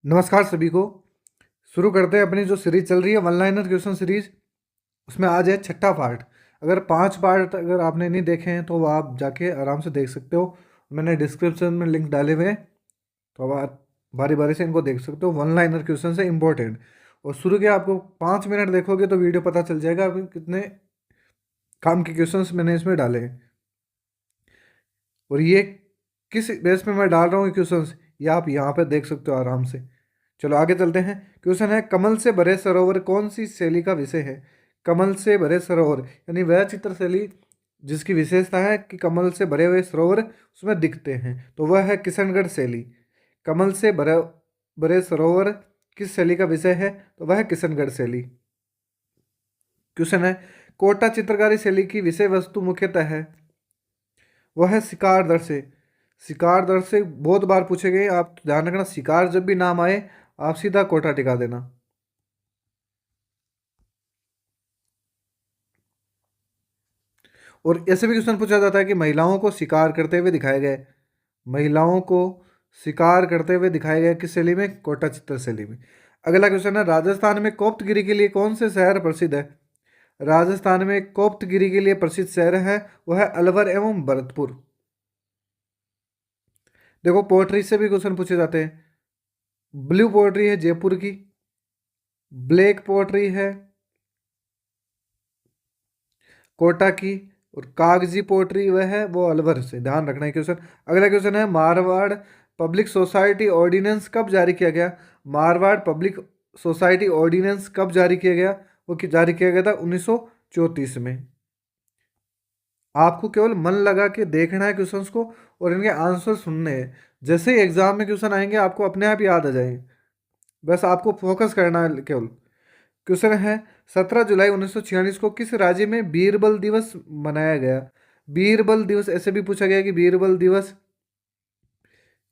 नमस्कार सभी को। शुरू करते हैं अपनी जो सीरीज चल रही है वन लाइनर क्वेश्चन सीरीज। उसमें आज है छठा पार्ट। अगर 5 पार्ट अगर आपने नहीं देखे हैं तो वो आप जाके आराम से देख सकते हो। मैंने डिस्क्रिप्शन में लिंक डाले हुए हैं, तो अब आप बारी बारी से इनको देख सकते हो। वन लाइनर क्वेश्चन से इंपॉर्टेंट। और शुरू के आपको 5 मिनट देखोगे तो वीडियो पता चल जाएगा अभी कितने काम के क्वेश्चंस मैंने इसमें डाले हैं और ये किस बेस पे मैं डाल रहा हूँ क्वेश्चंस, ये आप यहाँ पे देख सकते हो आराम से। चलो आगे चलते हैं। क्वेश्चन है, कमल से भरे सरोवर कौन सी शैली का विषय है? कमल से भरे सरोवर यानी वह चित्र शैली जिसकी विशेषता है कि कमल से भरे हुए सरोवर उसमें दिखते हैं, तो वह है किशनगढ़ शैली। कमल से भरे भरे सरोवर किस शैली का विषय है? तो वह है किशनगढ़ शैली। क्वेश्चन है, कोटा चित्रकारी शैली की विषय वस्तु मुख्यतः है? वह है शिकार दृश्य। शिकार दृश्य बहुत बार पूछे गए, आप ध्यान रखना, शिकार जब भी नाम आए आप सीधा कोटा टिका देना। और ऐसे भी क्वेश्चन पूछा जाता है कि महिलाओं को शिकार करते हुए दिखाए गए। महिलाओं को शिकार करते हुए दिखाए गए किस शैली में? कोटा चित्र शैली में। अगला क्वेश्चन है, राजस्थान में कोप्तगिरी के लिए कौन से शहर प्रसिद्ध है? राजस्थान में कोप्तगिरी के लिए प्रसिद्ध शहर है वह है अलवर एवं भरतपुर। देखो पोएट्री से भी क्वेश्चन पूछे जाते हैं। ब्लू पोएट्री है जयपुर की, ब्लैक पोएट्री है कोटा की, और कागजी पोएट्री वह है वो अलवर से। ध्यान रखना है क्वेश्चन। अगला क्वेश्चन है, मारवाड़ पब्लिक सोसाइटी ऑर्डिनेंस कब जारी किया गया? मारवाड़ पब्लिक सोसाइटी ऑर्डिनेंस कब जारी किया गया? वो जारी किया गया था 1934 में। आपको केवल मन लगा के देखना है क्वेश्चंस को और इनके आंसर सुनने हैं। जैसे ही एग्जाम में क्वेश्चन आएंगे आपको अपने आप याद आ जाएंगे, बस आपको फोकस करना है केवल। क्वेश्चन है, 17 जुलाई 1946 को किस राज्य में बीरबल दिवस मनाया गया? बीरबल दिवस ऐसे भी पूछा गया कि बीरबल दिवस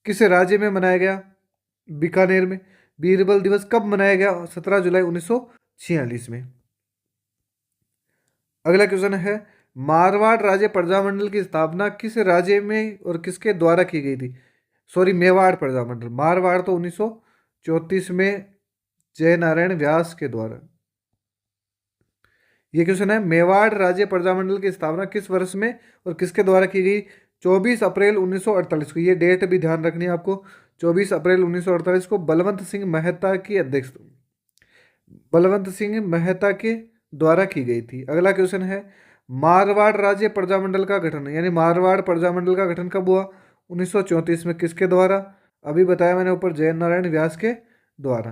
किस राज्य में मनाया गया? बीकानेर में। बीरबल दिवस कब मनाया गया? 17 जुलाई 1946 में। अगला क्वेश्चन है, मारवाड़ राज्य प्रजामंडल की स्थापना किस राज्य में और किसके द्वारा की गई थी? सॉरी, मेवाड़ प्रजामंडल। मारवाड़ तो 1934 में जय नारायण व्यास के द्वारा। ये क्वेश्चन है, मेवाड़ राज्य प्रजामंडल की स्थापना किस वर्ष में और किसके द्वारा की गई? 24 अप्रैल 1948 को। ये डेट भी ध्यान रखनी है आपको। 24 अप्रैल 1948 को बलवंत सिंह मेहता की अध्यक्ष बलवंत सिंह मेहता के द्वारा की गई थी। अगला क्वेश्चन है, मारवाड़ राज्य प्रजामंडल का गठन यानी मारवाड़ प्रजामंडल का गठन कब हुआ? 1934 में। किसके द्वारा? अभी बताया मैंने ऊपर, जय नारायण व्यास के द्वारा।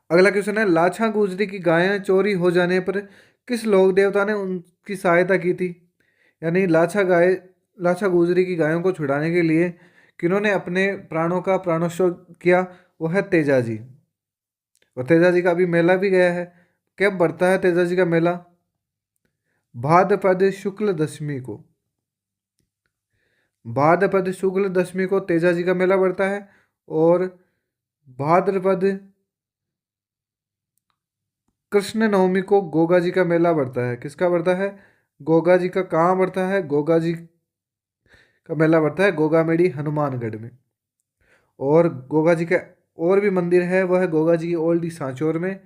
अगला क्वेश्चन है, लाछा गुजरी की गायें चोरी हो जाने पर किस लोक देवता ने उनकी सहायता की थी? यानी लाछा गुजरी की गायों को छुड़ाने के लिए किन्होंने अपने प्राणों का प्राणोत्सव किया? वो है तेजा जी। और तेजा जी का अभी मेला भी गया है। कब बढ़ता है तेजा जी का मेला? भाद्रपद शुक्ल दशमी को। भाद्रपद शुक्ल दशमी को तेजा जी का मेला बढ़ता है। और भाद्रपद कृष्ण नवमी को गोगा जी का मेला बढ़ता है। किसका बढ़ता है? गोगा जी का। कहाँ बढ़ता है? गोगा जी का मेला बढ़ता है गोगामेड़ी हनुमानगढ़ में। और गोगा जी का और भी मंदिर है, वह है गोगा जी की ओल्ड सांचौर में।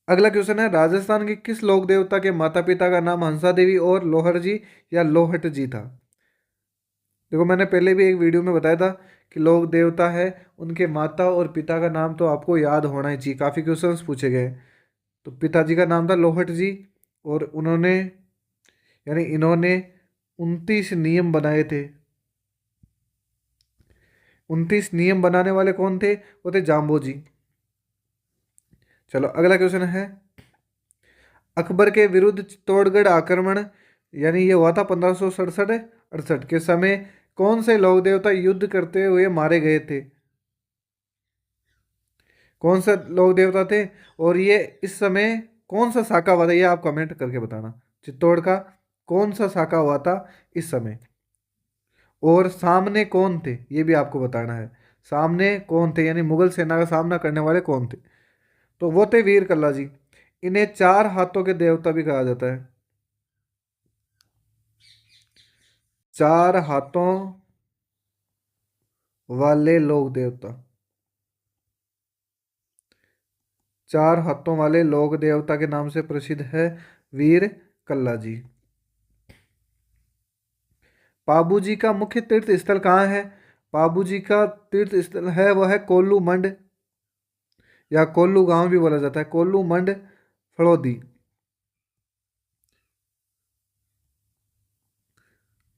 अगला क्वेश्चन है, राजस्थान के किस लोक देवता के माता पिता का नाम हंसा देवी और लोहर जी या लोहट जी था? देखो मैंने पहले भी एक वीडियो में बताया था कि लोक देवता है, उनके माता और पिता का नाम तो आपको याद होना ही चाहिए, काफ़ी क्वेश्चंस पूछे गए। तो पिताजी का नाम था लोहट जी, और उन्होंने यानी इन्होंने 29 नियम बनाए थे। 29 नियम बनाने वाले कौन थे? वो थे जाम्बो जी। चलो अगला क्वेश्चन है, अकबर के विरुद्ध चित्तौड़गढ़ आक्रमण यानी ये हुआ था 1567-68 के समय कौन से लोक देवता युद्ध करते हुए मारे गए थे? कौन से लोक देवता थे? और ये इस समय कौन सा साका हुआ था, ये आप कमेंट करके बताना। चित्तौड़ का कौन सा साका हुआ था इस समय? और सामने कौन थे ये भी आपको बताना है। सामने कौन थे यानी मुगल सेना का सामना करने वाले कौन थे? तो वो थे वीर कल्ला जी। इन्हें 4 हाथों के देवता भी कहा जाता है। 4 हाथों वाले लोक देवता, 4 हाथों वाले लोक देवता के नाम से प्रसिद्ध है वीर कल्ला जी। पाबू जी का मुख्य तीर्थ स्थल कहाँ है? पाबू जी का तीर्थ स्थल है वह है कोल्लू मंड, या कोल्लू गांव भी बोला जाता है, कोल्लू मंड फलोदी,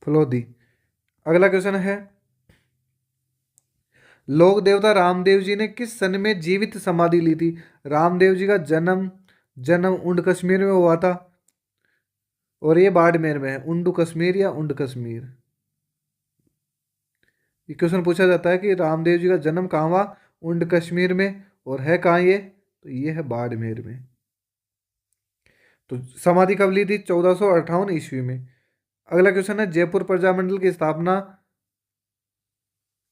फलोदी। अगला क्वेश्चन है, लोक देवता रामदेव जी ने किस सन में जीवित समाधि ली थी? रामदेव जी का जन्म जन्म उंड कश्मीर में हुआ था, और ये बाड़मेर में है, उंडू कश्मीर या उंड कश्मीर। ये क्वेश्चन पूछा जाता है कि रामदेव जी का जन्म कहाँ हुआ, उंड कश्मीर में, और है कहाँ ये, तो ये है बाड़मेर में। तो समाधि कब ली थी? 1458 ईस्वी में। अगला क्वेश्चन है, जयपुर प्रजामंडल की स्थापना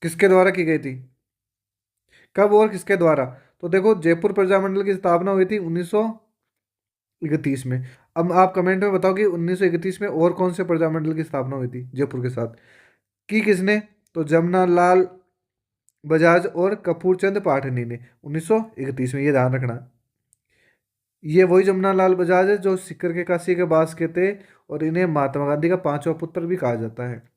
किसके द्वारा की गई थी? कब और किसके द्वारा? तो देखो, जयपुर प्रजामंडल की स्थापना हुई थी 1931 में। अब आप कमेंट में बताओ कि 1931 में और कौन से प्रजामंडल की स्थापना हुई थी जयपुर के साथ, की किसने? तो जमना लाल बजाज और कपूरचंद पाठनी ने 1931 में, ये ध्यान रखना। ये वही जमुना लाल बजाज है जो सिक्कर के काशी के बास के थे, और इन्हें महात्मा गांधी का 5वां पुत्र भी कहा जाता है।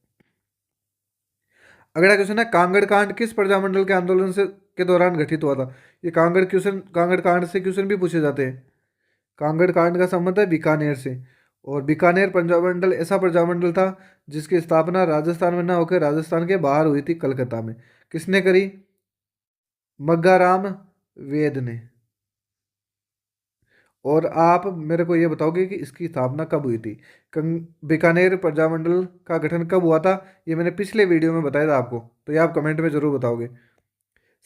अगला क्वेश्चन है, कांगड़ कांड किस प्रजामंडल के आंदोलन से के दौरान घटित हुआ था? ये कांगड़ कांड से क्वेश्चन भी पूछे जाते हैं। कांगड़ कांड का संबंध है बीकानेर से, और बीकानेर प्रजामंडल ऐसा प्रजामंडल था जिसकी स्थापना राजस्थान में न होकर राजस्थान के बाहर हुई थी, कलकत्ता में। किसने करी? मग्गाराम वेद ने। और आप मेरे को ये बताओगे कि इसकी स्थापना कब हुई थी? बीकानेर प्रजामंडल का गठन कब हुआ था? ये मैंने पिछले वीडियो में बताया था आपको, तो ये आप कमेंट में जरूर बताओगे।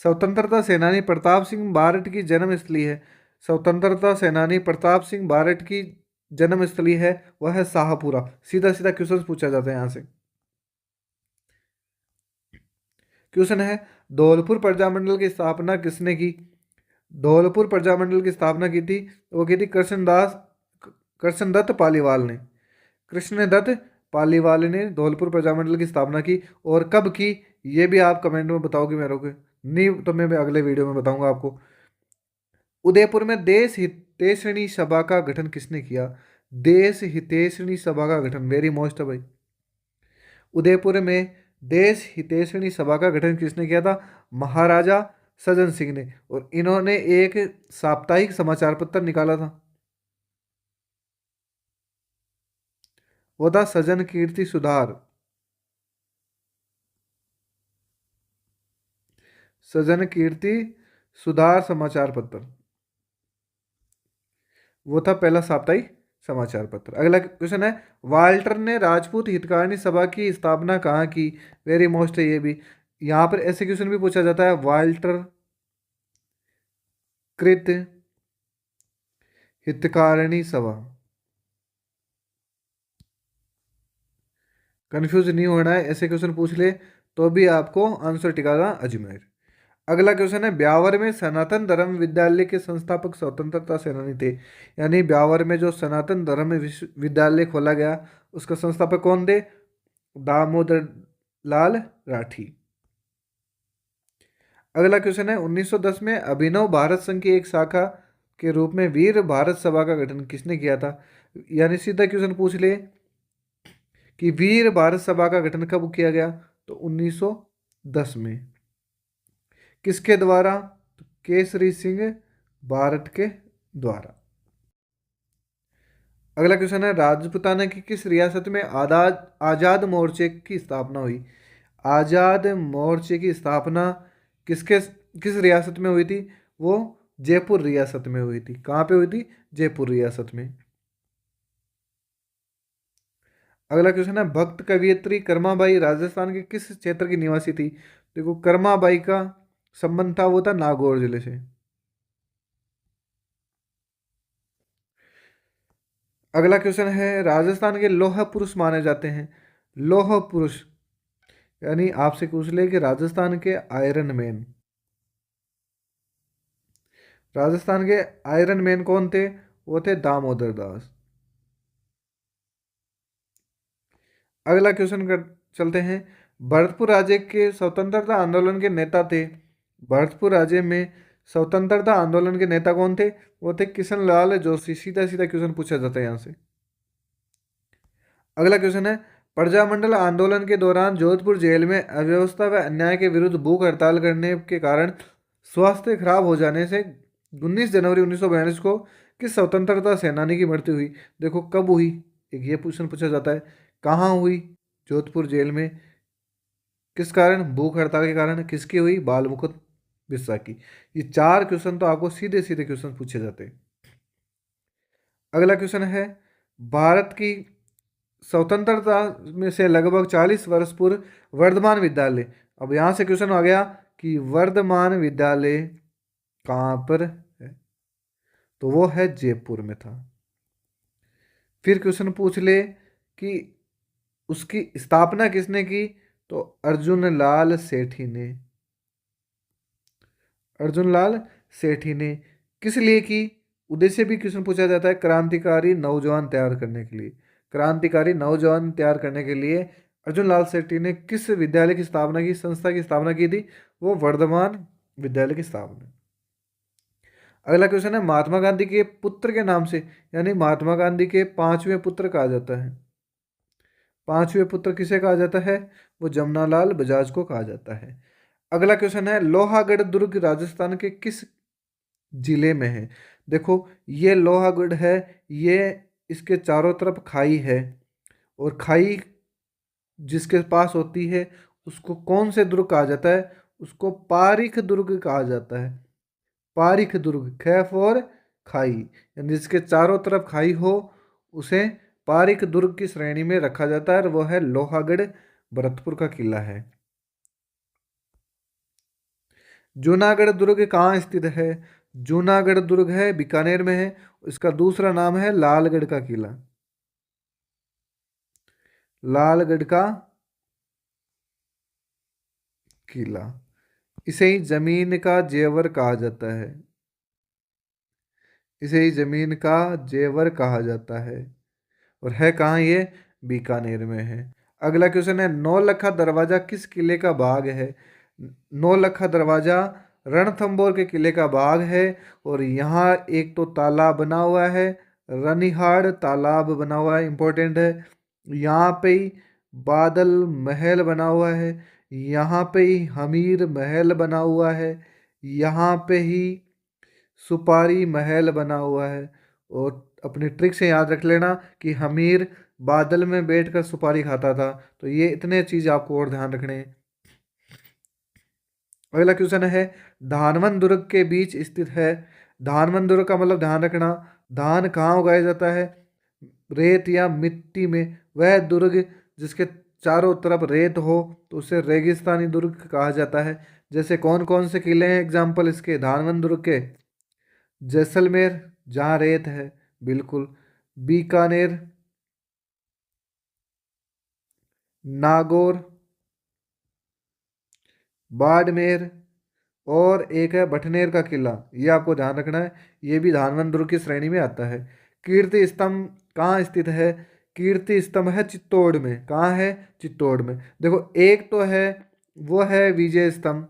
स्वतंत्रता सेनानी प्रताप सिंह बारट की जन्मस्थली है। स्वतंत्रता सेनानी प्रताप सिंह बारट की जन्मस्थली है वह है शाहपुरा। सीधा सीधा क्वेश्चन पूछा जाता है यहाँ से। क्वेश्चन है, धौलपुर प्रजामंडल की स्थापना किसने की? धौलपुर प्रजामंडल की स्थापना की थी, वो की थी कृष्णदत्त पालीवाल ने। कृष्णदत्त पालीवाल ने धौलपुर प्रजामंडल की स्थापना की, और कब की, ये भी आप कमेंट में बताओगे मेरे को, नहीं तो मैं अगले वीडियो में बताऊंगा आपको। उदयपुर में देश हितैषणी सभा का गठन किसने किया? देश हितैषणी सभा का गठन, वेरी मोस्ट है भाई। उदयपुर में देश हितैषणी सभा का गठन किसने किया था? महाराजा सज्जन सिंह ने, और इन्होंने एक साप्ताहिक समाचार पत्र निकाला था, वो था सज्जन कीर्ति सुधार। सज्जन कीर्ति सुधार समाचार पत्र, वो था पहला साप्ताहिक समाचार पत्र। अगला क्वेश्चन है, वाल्टर ने राजपूत हितकारिणी सभा की स्थापना कहाँ की? वेरी मोस्ट है ये भी। यहाँ पर ऐसे क्वेश्चन भी पूछा जाता है, वाल्टर कृत हितकारिणी सभा। कंफ्यूज नहीं होना है, ऐसे क्वेश्चन पूछ ले तो भी आपको आंसर टिकाना अजमेर। अगला क्वेश्चन है, ब्यावर में सनातन धर्म विद्यालय के संस्थापक स्वतंत्रता सेनानी थे। यानी ब्यावर में जो सनातन धर्म विश्वविद्यालय खोला गया, उसका संस्थापक कौन थे? दामोदर लाल राठी। अगला क्वेश्चन है, 1910 में अभिनव भारत संघ की एक शाखा के रूप में वीर भारत सभा का गठन किसने किया था? यानी सीधा क्वेश्चन पूछ ले कि वीर भारत सभा का गठन कब किया गया, तो 1910 में। किसके द्वारा? तो केसरी सिंह बारट के द्वारा। अगला क्वेश्चन है, राजपुताना की किस रियासत में आजाद मोर्चे की स्थापना हुई? आजाद मोर्चे की स्थापना किसके किस रियासत में हुई थी? वो जयपुर रियासत में हुई थी। कहाँ पे हुई थी? जयपुर रियासत में। अगला क्वेश्चन है, भक्त कवियत्री कर्माबाई राजस्थान के किस क्षेत्र की निवासी थी? देखो, कर्माबाई का संबंध था, वो था नागौर जिले से। अगला क्वेश्चन है, राजस्थान के लौह पुरुष माने जाते हैं। लौह पुरुष यानी आपसे पूछ ले कि राजस्थान के आयरन मैन, राजस्थान के आयरन मैन कौन थे? वो थे दामोदर दास। अगला क्वेश्चन कर चलते हैं, भरतपुर राज्य के स्वतंत्रता आंदोलन के नेता थे। भरतपुर राज्य में स्वतंत्रता आंदोलन के नेता कौन थे? वो थे किशन लाल जोशी। सीधा सीधा क्वेश्चन पूछा जाता है यहाँ से। अगला क्वेश्चन है, प्रजामंडल आंदोलन के दौरान जोधपुर जेल में अव्यवस्था व अन्याय के विरुद्ध भूख हड़ताल करने के कारण स्वास्थ्य खराब हो जाने से 19 जनवरी 1942 को किस स्वतंत्रता सेनानी की मृत्यु हुई? देखो कब हुई, एक ये क्वेश्चन पूछा जाता है। कहाँ हुई? जोधपुर जेल में। किस कारण? भूख हड़ताल के कारण। किसकी हुई? बाल मुकुंद बिस्सा की। ये 4 क्वेश्चन तो आपको सीधे सीधे क्वेश्चन पूछे जाते हैं। अगला क्वेश्चन है, भारत की स्वतंत्रता में से लगभग 40 वर्ष पूर्व वर्धमान विद्यालय, अब यहाँ से क्वेश्चन आ गया कि वर्धमान विद्यालय कहाँ पर है? तो वो है जयपुर में था। फिर क्वेश्चन पूछ ले कि उसकी स्थापना किसने की? तो अर्जुन लाल सेठी ने। अर्जुन लाल सेठी ने। किस लिए की? उद्देश्य भी क्वेश्चन पूछा जाता है, क्रांतिकारी नौजवान तैयार करने के लिए। क्रांतिकारी नौजवान तैयार करने के लिए अर्जुन लाल सेठी ने किस विद्यालय की स्थापना की, संस्था की स्थापना की थी? वो वर्धमान विद्यालय की स्थापना। अगला क्वेश्चन है, महात्मा गांधी के पुत्र के नाम से, यानी महात्मा गांधी के 5वें पुत्र कहा जाता है। 5वें पुत्र किसे कहा जाता है? वो जमनालाल बजाज को कहा जाता है। अगला क्वेश्चन है, लोहागढ़ दुर्ग राजस्थान के किस जिले में है? देखो ये लोहागढ़ है, ये इसके चारों तरफ खाई है, और खाई जिसके पास होती है उसको कौन से दुर्ग कहा जाता है? उसको पारीख दुर्ग कहा जाता है। पारीख दुर्ग, खैफ और खाई, यानी जिसके चारों तरफ खाई हो उसे पारीख दुर्ग की श्रेणी में रखा जाता है, और वह है लोहागढ़, भरतपुर का किला है। जूनागढ़ दुर्ग कहाँ स्थित है? जूनागढ़ दुर्ग है बीकानेर में है। इसका दूसरा नाम है लालगढ़ का किला। लालगढ़ का किला। इसे ही जमीन का जेवर कहा जाता है। इसे ही जमीन का जेवर कहा जाता है। और है कहाँ ये? बीकानेर में है। अगला क्वेश्चन है, नौलखा दरवाजा किस किले का भाग है? नौलखा दरवाजा रणथंभौर के किले का भाग है, और यहाँ एक तो तालाब बना हुआ है, रनिहाड़ तालाब बना हुआ है, इंपॉर्टेंट है। यहाँ पे ही बादल महल बना हुआ है, यहाँ पे ही हमीर महल बना हुआ है, यहाँ पे ही सुपारी महल बना हुआ है। और अपनी ट्रिक से याद रख लेना कि हमीर बादल में बैठकर सुपारी खाता था। तो ये इतने चीज आपको और ध्यान रखने हैं। अगला क्वेश्चन है, धानवन दुर्ग के बीच स्थित है। धानवन दुर्ग का मतलब ध्यान रखना, धान कहाँ उगाया जाता है? रेत या मिट्टी में। वह दुर्ग जिसके चारों तरफ रेत हो तो उसे रेगिस्तानी दुर्ग कहा जाता है। जैसे कौन कौन से किले हैं एग्जाम्पल इसके धानवन दुर्ग के? जैसलमेर, जहाँ रेत है, बिल्कुल। बीकानेर, नागौर, बाड़मेर, और एक है भटनेर का किला। ये आपको ध्यान रखना है, ये भी धानवन दुर्ग की श्रेणी में आता है। कीर्ति स्तंभ कहाँ स्थित है? कीर्ति स्तंभ है चित्तौड़ में। कहाँ है? चित्तौड़ में। देखो एक तो है वो है विजय स्तंभ,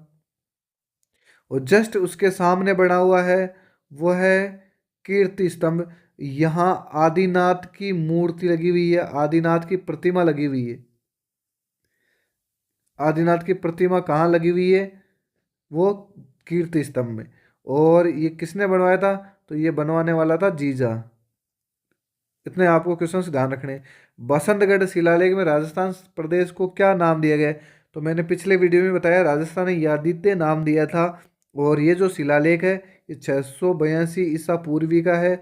और जस्ट उसके सामने बना हुआ है वो है कीर्ति स्तंभ। यहाँ आदिनाथ की मूर्ति लगी हुई है, आदिनाथ की प्रतिमा लगी हुई है। आदिनाथ की प्रतिमा कहाँ लगी हुई है? वो कीर्ति स्तंभ में। और ये किसने बनवाया था? तो ये बनवाने वाला था जीजा। इतने आपको क्वेश्चन से ध्यान रखने। बसंतगढ़ शिलालेख में राजस्थान प्रदेश को क्या नाम दिया गया है? तो मैंने पिछले वीडियो में बताया, राजस्थान यादित्य नाम दिया था। और ये जो शिलालेख है ये 682 ईसा पूर्वी का है।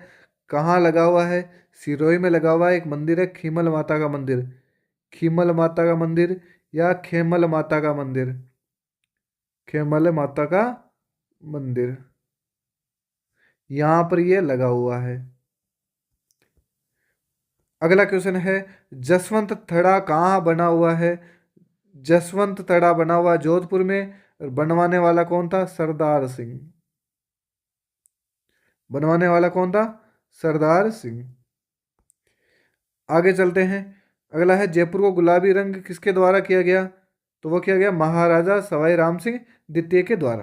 कहाँ लगा हुआ है? सिरोही में लगा हुआ है। एक मंदिर है खीमल माता का मंदिर, खीमल माता का मंदिर या खेमल माता का मंदिर, खेमल माता का मंदिर, यहाँ पर ये लगा हुआ है। अगला क्वेश्चन है, जसवंत थड़ा कहाँ बना हुआ है? जसवंत थड़ा बना हुआ जोधपुर में। और बनवाने वाला कौन था? सरदार सिंह। बनवाने वाला कौन था? सरदार सिंह। आगे चलते हैं। अगला है, जयपुर को गुलाबी रंग किसके द्वारा किया गया? तो वो किया गया महाराजा सवाई राम सिंह द्वितीय के द्वारा।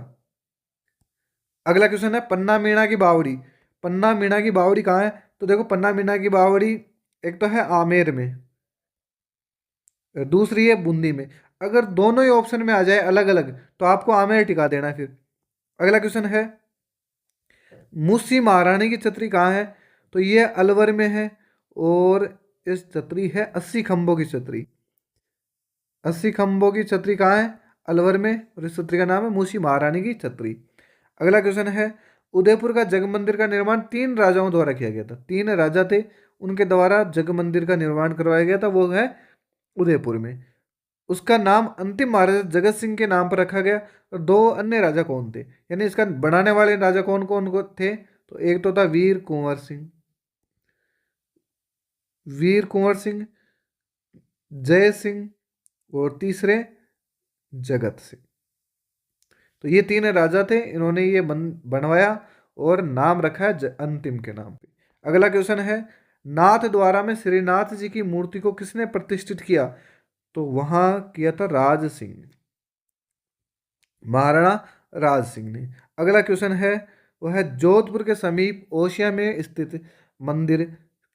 अगला क्वेश्चन है पन्ना मीणा की बावड़ी। पन्ना मीणा की बावड़ी कहाँ है? तो देखो पन्ना मीणा की बावड़ी एक तो है आमेर में, दूसरी है बूंदी में। अगर दोनों ही ऑप्शन में आ जाए अलग अलग तो आपको आमेर टिका देना है फिर। अगला क्वेश्चन है मूसी महारानी की छतरी कहाँ है? तो ये अलवर में है और इस छतरी है 80 खंभों की छतरी। 80 खंभों की छतरी कहाँ है? अलवर में, और इस छतरी का नाम है मूसी महारानी की छतरी। अगला क्वेश्चन है उदयपुर का जग मंदिर का निर्माण 3 राजाओं द्वारा किया गया था। 3 राजा थे, उनके द्वारा जग मंदिर का निर्माण करवाया गया था, वो है उदयपुर में। उसका नाम अंतिम महाराजा जगत सिंह के नाम पर रखा गया। और 2 अन्य राजा कौन थे, यानी इसका बनाने वाले राजा कौन कौन को थे? तो एक तो था वीर कुंवर सिंह, वीर कुंवर सिंह, जय सिंह, और तीसरे जगत सिंह। तो ये 3 राजा थे, इन्होंने ये बनवाया और नाम रखा है अंतिम के नाम पे। अगला क्वेश्चन है नाथ द्वारा में श्रीनाथ जी की मूर्ति को किसने प्रतिष्ठित किया? तो वहां किया था राज सिंह, महाराणा राज सिंह ने। अगला क्वेश्चन है वह है जोधपुर के समीप ओशिया में स्थित मंदिर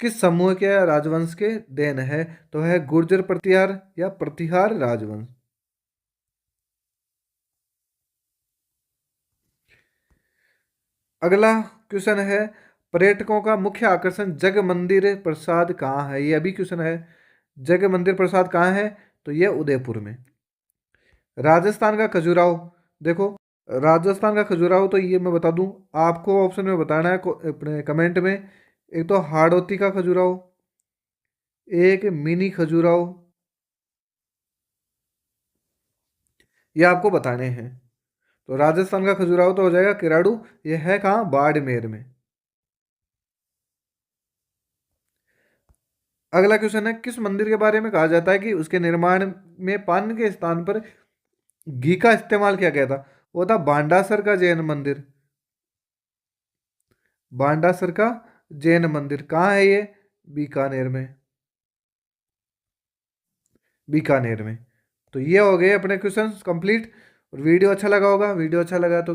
किस समूह के या राजवंश के देन है? तो है गुर्जर प्रतिहार या प्रतिहार राजवंश। अगला क्वेश्चन है पर्यटकों का मुख्य आकर्षण जग मंदिर प्रसाद कहाँ है? ये अभी क्वेश्चन है, जग मंदिर प्रसाद कहाँ है? तो ये उदयपुर में। राजस्थान का खजुराहो, देखो राजस्थान का खजुराहो तो ये मैं बता दूं आपको, ऑप्शन में बताना है अपने कमेंट में। एक तो हाड़ौती का खजुराहो, एक मिनी खजुराहो, ये आपको बताने हैं। तो राजस्थान का खजुराहो तो हो जाएगा किराड़ू, ये है कहाँ? बाड़मेर में। अगला क्वेश्चन है किस मंदिर के बारे में कहा जाता है कि उसके निर्माण में पान के स्थान पर घी का इस्तेमाल किया गया था? वो था बांडासर का जैन मंदिर। बांडासर का जैन मंदिर कहाँ है ये? बीकानेर में, बीकानेर में। तो ये हो गए अपने क्वेश्चंस कंप्लीट। और वीडियो अच्छा लगा होगा, वीडियो अच्छा लगा तो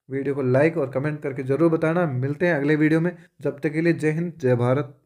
वीडियो को लाइक और कमेंट करके जरूर बताना। मिलते हैं अगले वीडियो में, जब तक के लिए जय हिंद जय भारत।